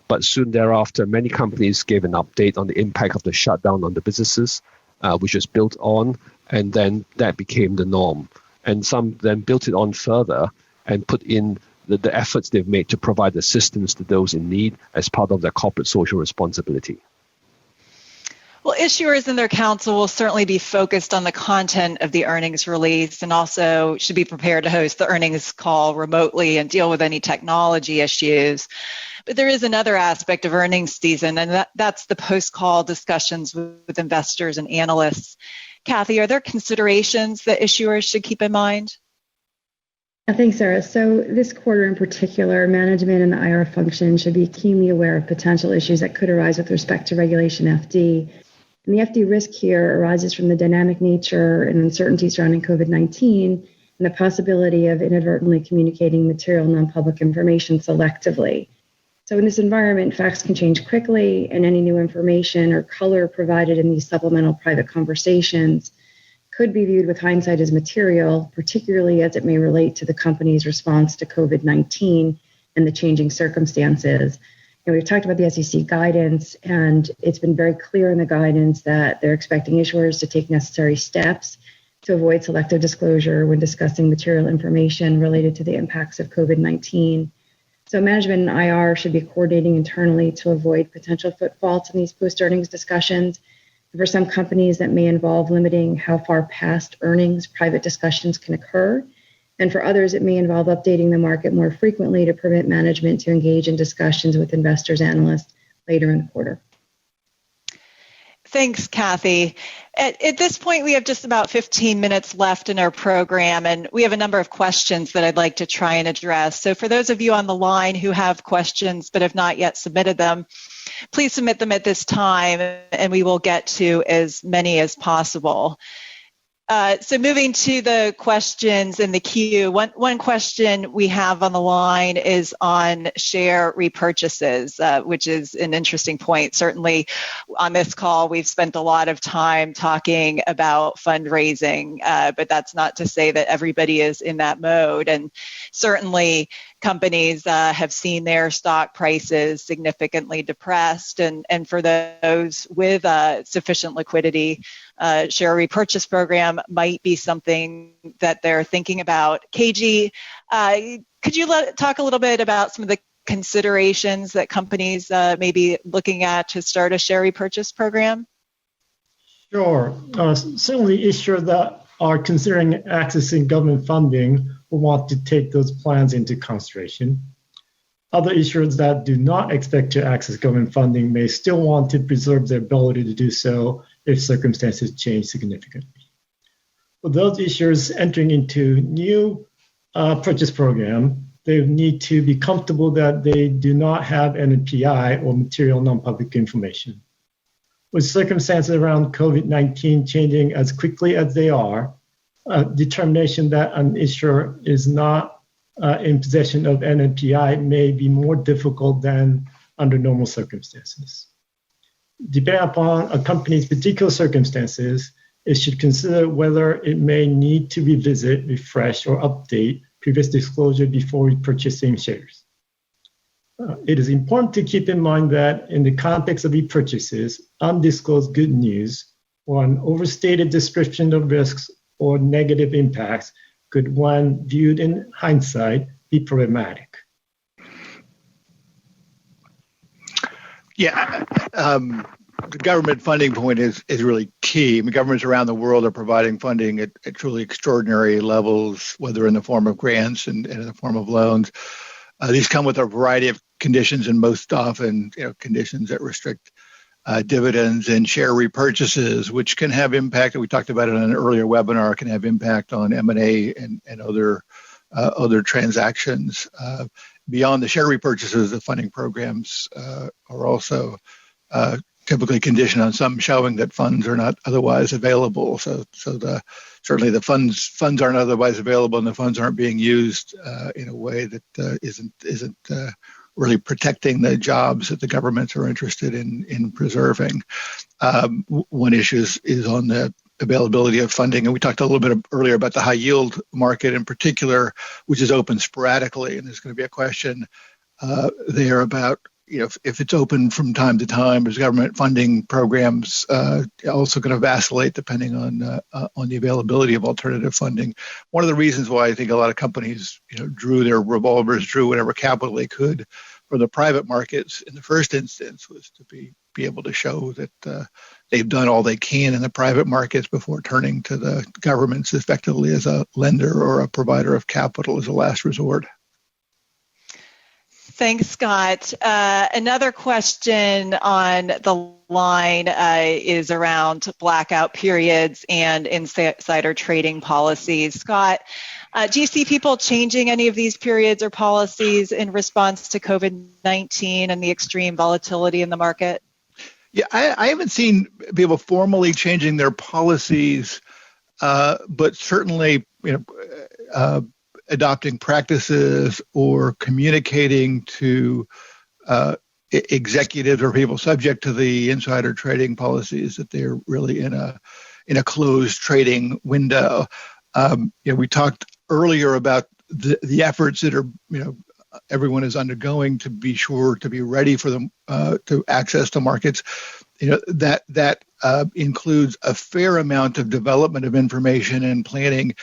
But soon thereafter, many companies gave an update on the impact of the shutdown on the businesses, which was built on, and then that became the norm. And some then built it on further and put in the efforts they've made to provide assistance to those in need as part of their corporate social responsibility. Well, issuers and their counsel will certainly be focused on the content of the earnings release, and also should be prepared to host the earnings call remotely and deal with any technology issues. But there is another aspect of earnings season, and that's the post-call discussions with investors and analysts. Kathy, are there considerations that issuers should keep in mind? Thanks, Sarah. So this quarter in particular, management and the IR function should be keenly aware of potential issues that could arise with respect to Regulation FD. And the FD risk here arises from the dynamic nature and uncertainty surrounding COVID-19 and the possibility of inadvertently communicating material non-public information selectively. So in this environment, facts can change quickly, and any new information or color provided in these supplemental private conversations could be viewed with hindsight as material, particularly as it may relate to the company's response to COVID-19 and the changing circumstances. And we've talked about the SEC guidance, and it's been very clear in the guidance that they're expecting issuers to take necessary steps to avoid selective disclosure when discussing material information related to the impacts of COVID-19. So management and IR should be coordinating internally to avoid potential footfalls in these post-earnings discussions. For some companies, that may involve limiting how far past earnings private discussions can occur. And for others, it may involve updating the market more frequently to permit management to engage in discussions with investors, analysts later in the quarter. Thanks, Kathy. At this point, we have just about 15 minutes left in our program, and we have a number of questions that I'd like to try and address. So for those of you on the line who have questions but have not yet submitted them, please submit them at this time, and we will get to as many as possible. So moving to the questions in the queue, one question we have on the line is on share repurchases, which is an interesting point. Certainly on this call, we've spent a lot of time talking about fundraising, but that's not to say that everybody is in that mode. And certainly companies have seen their stock prices significantly depressed, and for those with sufficient liquidity, share repurchase program might be something that they're thinking about. KG, could you talk a little bit about some of the considerations that companies may be looking at to start a share repurchase program? Sure. Certainly issuers that are considering accessing government funding will want to take those plans into consideration. Other issuers that do not expect to access government funding may still want to preserve their ability to do so if circumstances change significantly. For those issuers entering into new purchase program, they need to be comfortable that they do not have NPI or material non-public information. With circumstances around COVID-19 changing as quickly as they are, determination that an issuer is not in possession of NPI may be more difficult than under normal circumstances. Depending upon a company's particular circumstances, it should consider whether it may need to revisit, refresh, or update previous disclosure before repurchasing shares. It is important to keep in mind that in the context of repurchases, undisclosed good news or an overstated description of risks or negative impacts could, when viewed in hindsight, be problematic. Yeah, the government funding point is really key. I mean, governments around the world are providing funding at truly extraordinary levels, whether in the form of grants and in the form of loans. These come with a variety of conditions, and most often, conditions that restrict dividends and share repurchases, which can have impact. We talked about it in an earlier webinar. Can have impact on M&A and other transactions. Beyond the share repurchases, the funding programs are also typically conditioned on some showing that funds are not otherwise available. So certainly the funds aren't otherwise available, and the funds aren't being used in a way that isn't really protecting the jobs that the governments are interested in preserving. One issue is on the availability of funding, and we talked a little bit earlier about the high yield market in particular, which is open sporadically, and there's going to be a question there about if it's open from time to time, is government funding programs also going to vacillate depending on the availability of alternative funding. One of the reasons why I think a lot of companies drew their revolvers, drew whatever capital they could from the private markets in the first instance was to be able to show that they've done all they can in the private markets before turning to the governments effectively as a lender or a provider of capital as a last resort. Thanks, Scott. Another question on the line is around blackout periods and insider trading policies. Scott, do you see people changing any of these periods or policies in response to COVID-19 and the extreme volatility in the market? Yeah, I haven't seen people formally changing their policies, but certainly, adopting practices or communicating to executives or people subject to the insider trading policies that they're really in a closed trading window. We talked earlier about the efforts that are everyone is undergoing to be sure to be ready for them to access the markets. That includes a fair amount of development of information and planning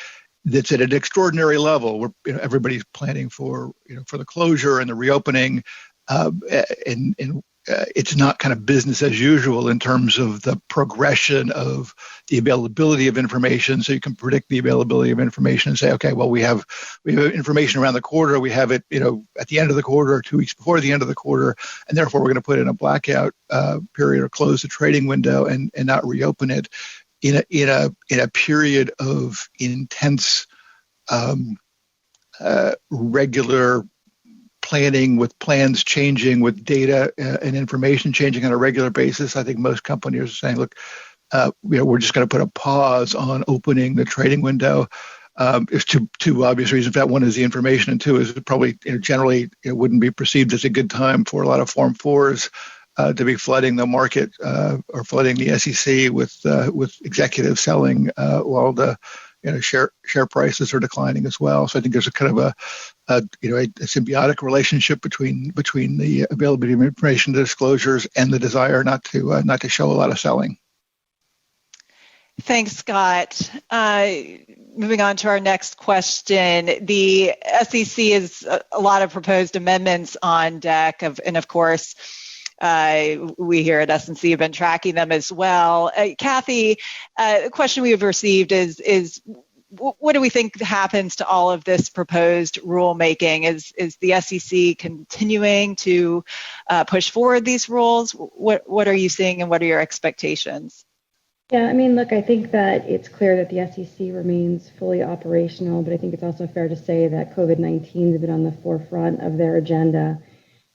that's at an extraordinary level where everybody's planning for the closure and the reopening, and it's not kind of business as usual in terms of the progression of the availability of information. So you can predict the availability of information and say, okay, well, we have information around the quarter. We have it, at the end of the quarter or 2 weeks before the end of the quarter, and therefore we're going to put in a blackout period or close the trading window and not reopen it in a period of intense regular planning, with plans changing, with data and information changing on a regular basis. I think most companies are saying, look, we're just going to put a pause on opening the trading window. There's two obvious reasons for that. One is the information, and two is it probably generally it wouldn't be perceived as a good time for a lot of Form 4s to be flooding the market or flooding the SEC with executives selling while the share prices are declining as well. So I think there's a kind of a symbiotic relationship between the availability of information, the disclosures, and the desire not to show a lot of selling. Thanks, Scott. Moving on to our next question. The SEC has a lot of proposed amendments on deck, and of course, we here at S&C have been tracking them as well. Kathy, the question we have received is what do we think happens to all of this proposed rulemaking? Is the SEC continuing to push forward these rules? What are you seeing, and what are your expectations? Yeah, I mean, look, I think that it's clear that the SEC remains fully operational, but I think it's also fair to say that COVID-19 has been on the forefront of their agenda.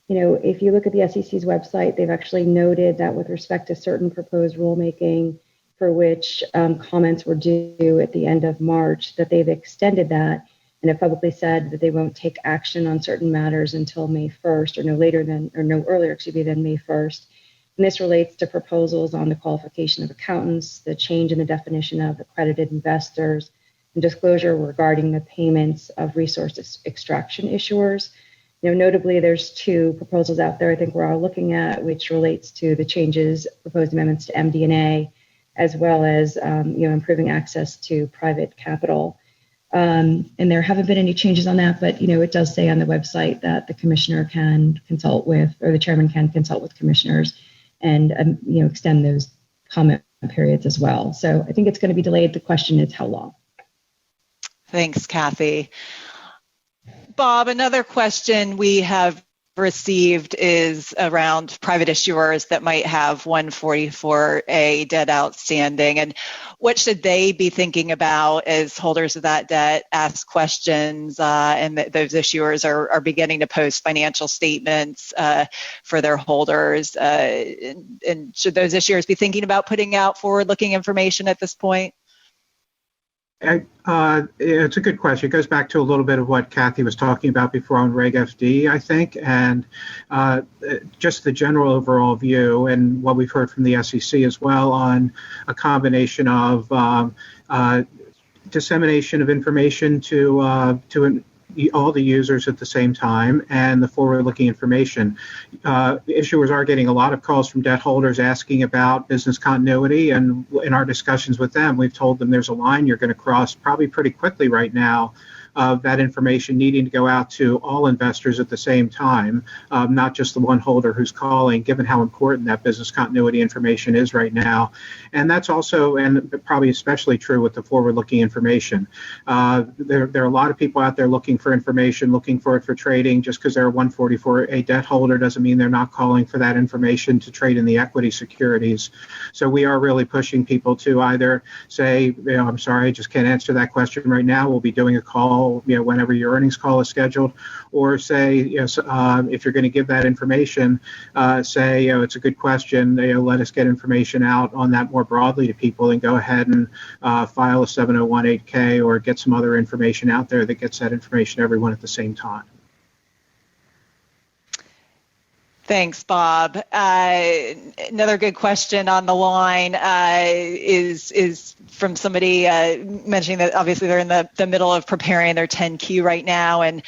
If you look at the SEC's website, they've actually noted that with respect to certain proposed rulemaking for which comments were due at the end of March, that they've extended that and have publicly said that they won't take action on certain matters until May 1st or no earlier than May 1st. And this relates to proposals on the qualification of accountants, the change in the definition of accredited investors, and disclosure regarding the payments of resource extraction issuers. Notably, there's two proposals out there I think we're all looking at, which relates to the proposed amendments to MD&A, as well as improving access to private capital. And there haven't been any changes on that, but it does say on the website that the commissioner can consult with, or the chairman can consult with commissioners and extend those comment periods as well. So I think it's going to be delayed. The question is how long. Thanks, Kathy. Bob, another question we have received is around private issuers that might have 144A debt outstanding, and what should they be thinking about as holders of that debt ask questions, and those issuers are beginning to post financial statements for their holders, and should those issuers be thinking about putting out forward-looking information at this point? It's a good question. It goes back to a little bit of what Kathy was talking about before on Reg FD, I think, and just the general overall view and what we've heard from the SEC as well on a combination of dissemination of information to all the users at the same time and the forward-looking information. Issuers are getting a lot of calls from debt holders asking about business continuity, and in our discussions with them, we've told them there's a line you're going to cross probably pretty quickly right now of that information needing to go out to all investors at the same time, not just the one holder who's calling, given how important that business continuity information is right now. And that's also, and probably especially true with the forward-looking information. There are a lot of people out there looking for information, looking for it for trading. Just because they're a 144A debt holder doesn't mean they're not calling for that information to trade in the equity securities. So we are really pushing people to either say, I'm sorry, I just can't answer that question right now. We'll be doing a call whenever your earnings call is scheduled, or say, if you're going to give that information, say, it's a good question, let us get information out on that more broadly to people, and go ahead and file a 701-8K or get some other information out there that gets that information to everyone at the same time. Thanks, Bob. Another good question on the line is from somebody mentioning that obviously they're in the middle of preparing their 10Q right now, and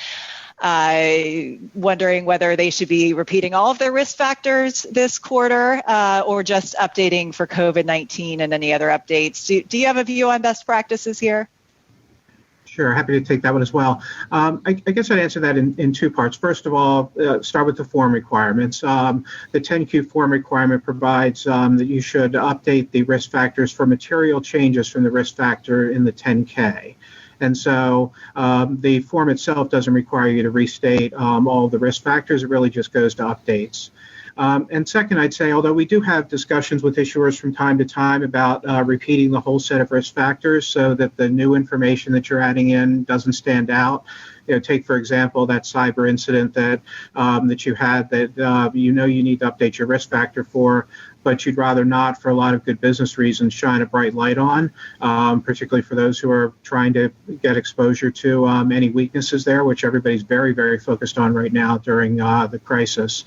wondering whether they should be repeating all of their risk factors this quarter or just updating for COVID-19 and any other updates. Do you have a view on best practices here? Sure, happy to take that one as well. I guess I'd answer that in two parts. First of all, start with the form requirements. The 10Q form requirement provides that you should update the risk factors for material changes from the risk factor in the 10K. And so the form itself doesn't require you to restate all the risk factors. It really just goes to updates. And second, I'd say, although we do have discussions with issuers from time to time about repeating the whole set of risk factors so that the new information that you're adding in doesn't stand out. Take, for example, that cyber incident that you had that you need to update your risk factor for, but you'd rather not, for a lot of good business reasons, shine a bright light on, particularly for those who are trying to get exposure to any weaknesses there, which everybody's very, very focused on right now during the crisis.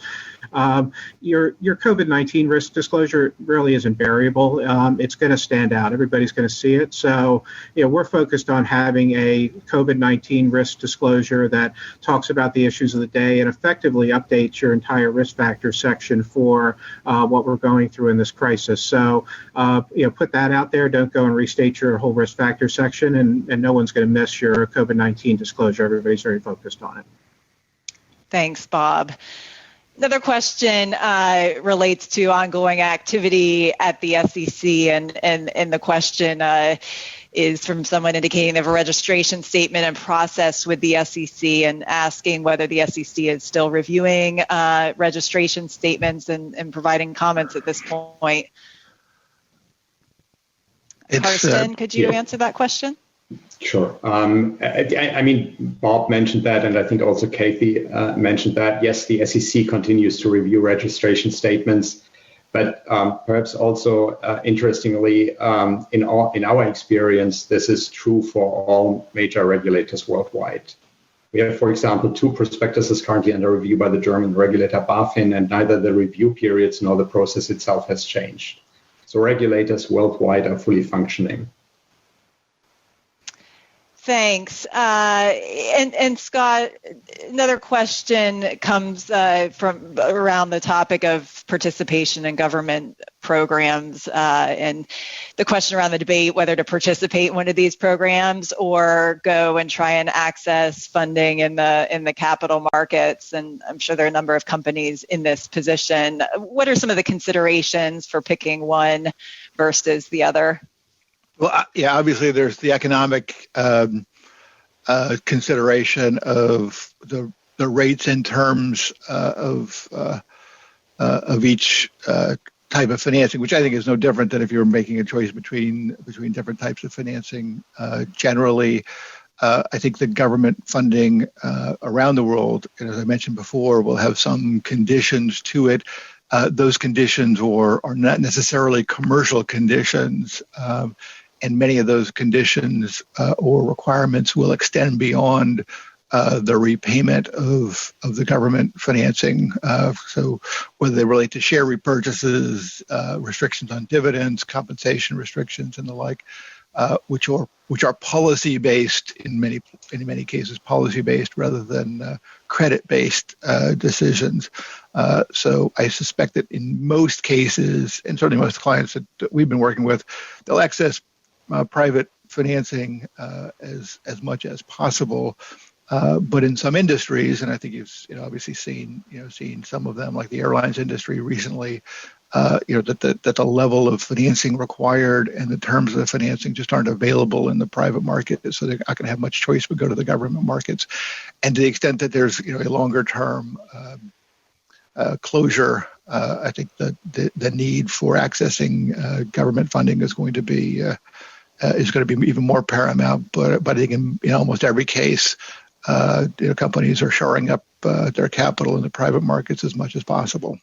Your COVID-19 risk disclosure really isn't variable. It's going to stand out. Everybody's going to see it. So, we're focused on having a COVID-19 risk disclosure that talks about the issues of the day and effectively updates your entire risk factor section for what we're going through in this crisis. So, put that out there. Don't go and restate your whole risk factor section, and no one's going to miss your COVID-19 disclosure. Everybody's very focused on it. Thanks, Bob. Another question relates to ongoing activity at the SEC, and the question is from someone indicating they have a registration statement and process with the SEC and asking whether the SEC is still reviewing registration statements and providing comments at this point. Karsten, could you answer that question? Sure. I mean, Bob mentioned that, and I think also Kathy mentioned that. Yes, the SEC continues to review registration statements, but perhaps also interestingly, in our experience, this is true for all major regulators worldwide. We have, for example, 2 prospectuses currently under review by the German regulator BaFin, and neither the review periods nor the process itself has changed. So regulators worldwide are fully functioning. Thanks. And Scott, another question comes from around the topic of participation in government programs, and the question around the debate whether to participate in one of these programs or go and try and access funding in the capital markets. And I'm sure there are a number of companies in this position. What are some of the considerations for picking one versus the other? Well, yeah, obviously there's the economic consideration of the rates in terms of each type of financing, which I think is no different than if you're making a choice between different types of financing. Generally, I think the government funding around the world, and as I mentioned before, will have some conditions to it. Those conditions are not necessarily commercial conditions. And many of those conditions or requirements will extend beyond the repayment of the government financing. So whether they relate to share repurchases, restrictions on dividends, compensation restrictions, and the like, which are policy based in many cases, policy based rather than credit based decisions. So I suspect that in most cases, and certainly most clients that we've been working with, they'll access private financing as much as possible, but in some industries, and I think you've obviously seen some of them, like the airlines industry recently, that the level of financing required and the terms of the financing just aren't available in the private market, so they're not going to have much choice but go to the government markets. And to the extent that there's a longer term closure, I think that the need for accessing government funding is going to be even more paramount. But I think in almost every case, companies are shoring up their capital in the private markets as much as possible.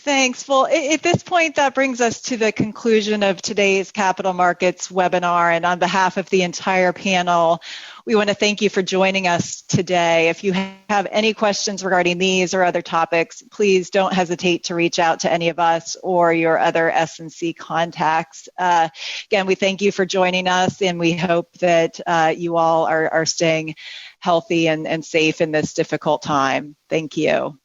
Thanks. Well, at this point, that brings us to the conclusion of today's Capital Markets webinar. And on behalf of the entire panel, we want to thank you for joining us today. If you have any questions regarding these or other topics, please don't hesitate to reach out to any of us or your other S&C contacts. Again, we thank you for joining us, and we hope that you all are staying healthy and safe in this difficult time. Thank you.